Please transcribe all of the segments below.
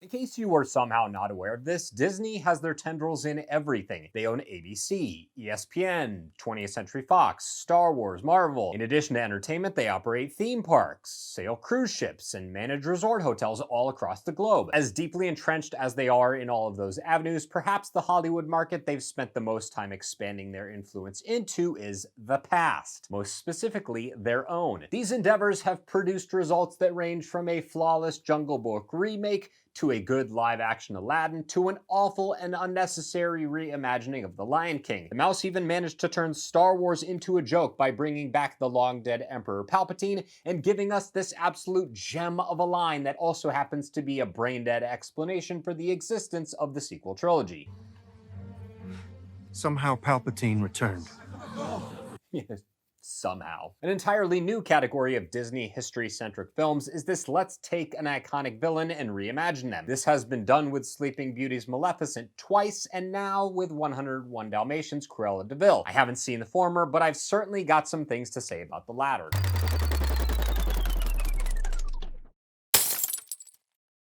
In case you were somehow not aware of this, Disney has their tendrils in everything. They own ABC, ESPN, 20th Century Fox, Star Wars, Marvel. In addition to entertainment, they operate theme parks, sail cruise ships, and manage resort hotels all across the globe. As deeply entrenched as they are in all of those avenues, perhaps the Hollywood market they've spent the most time expanding their influence into is the past, most specifically their own. These endeavors have produced results that range from a flawless Jungle Book remake to a good live-action Aladdin, to an awful and unnecessary reimagining of The Lion King. The mouse even managed to turn Star Wars into a joke by bringing back the long-dead Emperor Palpatine and giving us this absolute gem of a line that also happens to be a brain-dead explanation for the existence of the sequel trilogy. Somehow Palpatine returned. Yes. Somehow. An entirely new category of Disney history-centric films is this let's take an iconic villain and reimagine them. This has been done with Sleeping Beauty's Maleficent twice, and now with 101 Dalmatians' Cruella de Vil. I haven't seen the former, but I've certainly got some things to say about the latter.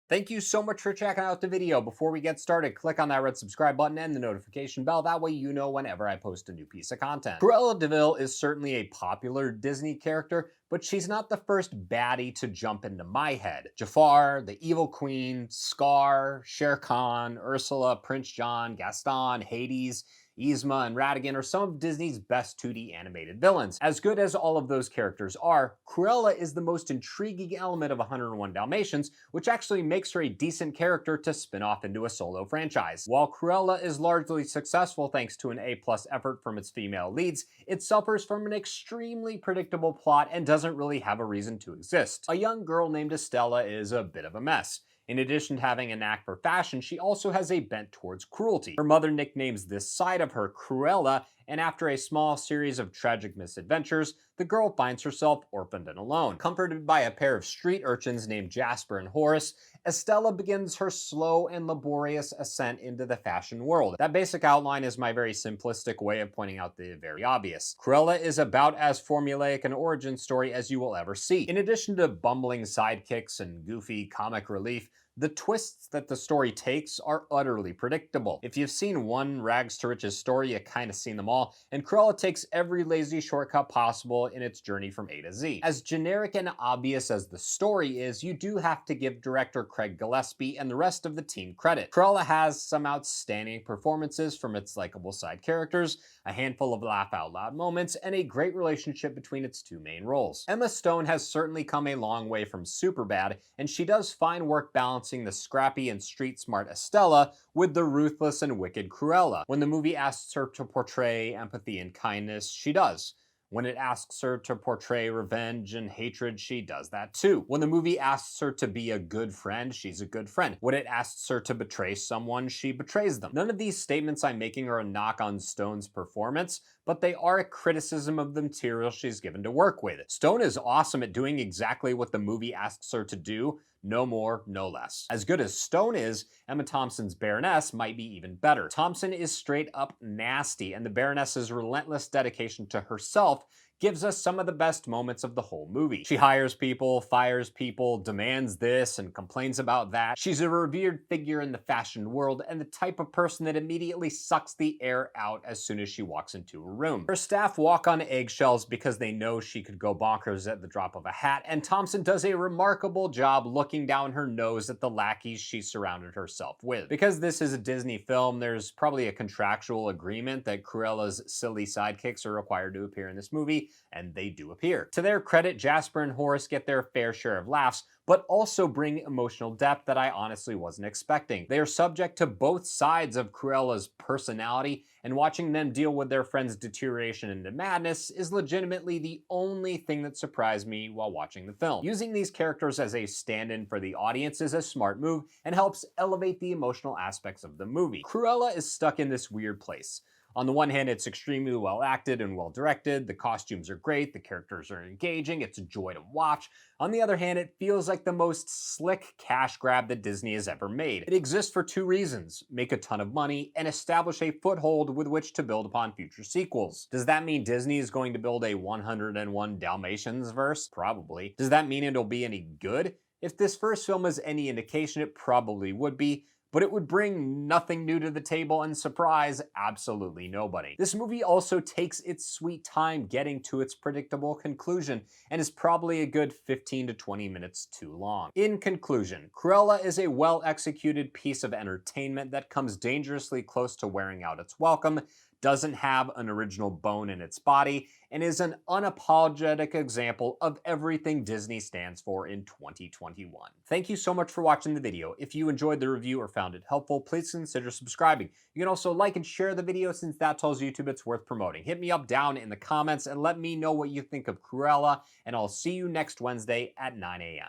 Thank you so much for checking out the video. Before we get started, click on that red subscribe button and the notification bell. That way you know whenever I post a new piece of content. Cruella de Vil is certainly a popular Disney character, but she's not the first baddie to jump into my head. Jafar, the Evil Queen, Scar, Shere Khan, Ursula, Prince John, Gaston, Hades, Yzma, and Ratigan are some of Disney's best 2D animated villains. As good as all of those characters are, Cruella is the most intriguing element of 101 Dalmatians, which actually makes her a decent character to spin off into a solo franchise. While Cruella is largely successful thanks to an A+ effort from its female leads, it suffers from an extremely predictable plot and doesn't really have a reason to exist. A young girl named Estella is a bit of a mess. In addition to having a knack for fashion, she also has a bent towards cruelty. Her mother nicknames this side of her Cruella, and after a small series of tragic misadventures, the girl finds herself orphaned and alone. Comforted by a pair of street urchins named Jasper and Horace, Estella begins her slow and laborious ascent into the fashion world. That basic outline is my very simplistic way of pointing out the very obvious. Cruella is about as formulaic an origin story as you will ever see. In addition to bumbling sidekicks and goofy comic relief, the twists that the story takes are utterly predictable. If you've seen one rags to riches story, you kind of seen them all, and Cruella takes every lazy shortcut possible in its journey from A to Z. As generic and obvious as the story is, you do have to give director Craig Gillespie and the rest of the team credit. Cruella has some outstanding performances from its likable side characters, a handful of laugh-out-loud moments, and a great relationship between its two main roles. Emma Stone has certainly come a long way from Superbad, and she does fine work balancing the scrappy and street-smart Estella with the ruthless and wicked Cruella. When the movie asks her to portray empathy and kindness, she does. When it asks her to portray revenge and hatred, she does that too. When the movie asks her to be a good friend, she's a good friend. When it asks her to betray someone, she betrays them. None of these statements I'm making are a knock on Stone's performance, but they are a criticism of the material she's given to work with. Stone is awesome at doing exactly what the movie asks her to do, no more, no less. As good as Stone is, Emma Thompson's Baroness might be even better. Thompson is straight up nasty, and the Baroness's relentless dedication to herself gives us some of the best moments of the whole movie. She hires people, fires people, demands this, and complains about that. She's a revered figure in the fashion world, and the type of person that immediately sucks the air out as soon as she walks into a room. Her staff walk on eggshells because they know she could go bonkers at the drop of a hat, and Thompson does a remarkable job looking down her nose at the lackeys she surrounded herself with. Because this is a Disney film, there's probably a contractual agreement that Cruella's silly sidekicks are required to appear in this movie, and they do appear. To their credit, Jasper and Horace get their fair share of laughs, but also bring emotional depth that I honestly wasn't expecting. They are subject to both sides of Cruella's personality, and watching them deal with their friend's deterioration into madness is legitimately the only thing that surprised me while watching the film. Using these characters as a stand-in for the audience is a smart move and helps elevate the emotional aspects of the movie. Cruella is stuck in this weird place. On the one hand, it's extremely well acted and well directed, the costumes are great, the characters are engaging, it's a joy to watch. On the other hand, it feels like the most slick cash grab that Disney has ever made. It exists for two reasons: make a ton of money and establish a foothold with which to build upon future sequels. Does that mean Disney is going to build a 101 Dalmatians verse? Probably. Does that mean it'll be any good? If this first film is any indication, it probably would be, but it would bring nothing new to the table and surprise absolutely nobody. This movie also takes its sweet time getting to its predictable conclusion and is probably a good 15 to 20 minutes too long. In conclusion, Cruella is a well-executed piece of entertainment that comes dangerously close to wearing out its welcome, doesn't have an original bone in its body, and is an unapologetic example of everything Disney stands for in 2021. Thank you so much for watching the video. If you enjoyed the review or found it helpful, please consider subscribing. You can also like and share the video since that tells YouTube it's worth promoting. Hit me up down in the comments and let me know what you think of Cruella, and I'll see you next Wednesday at 9 a.m.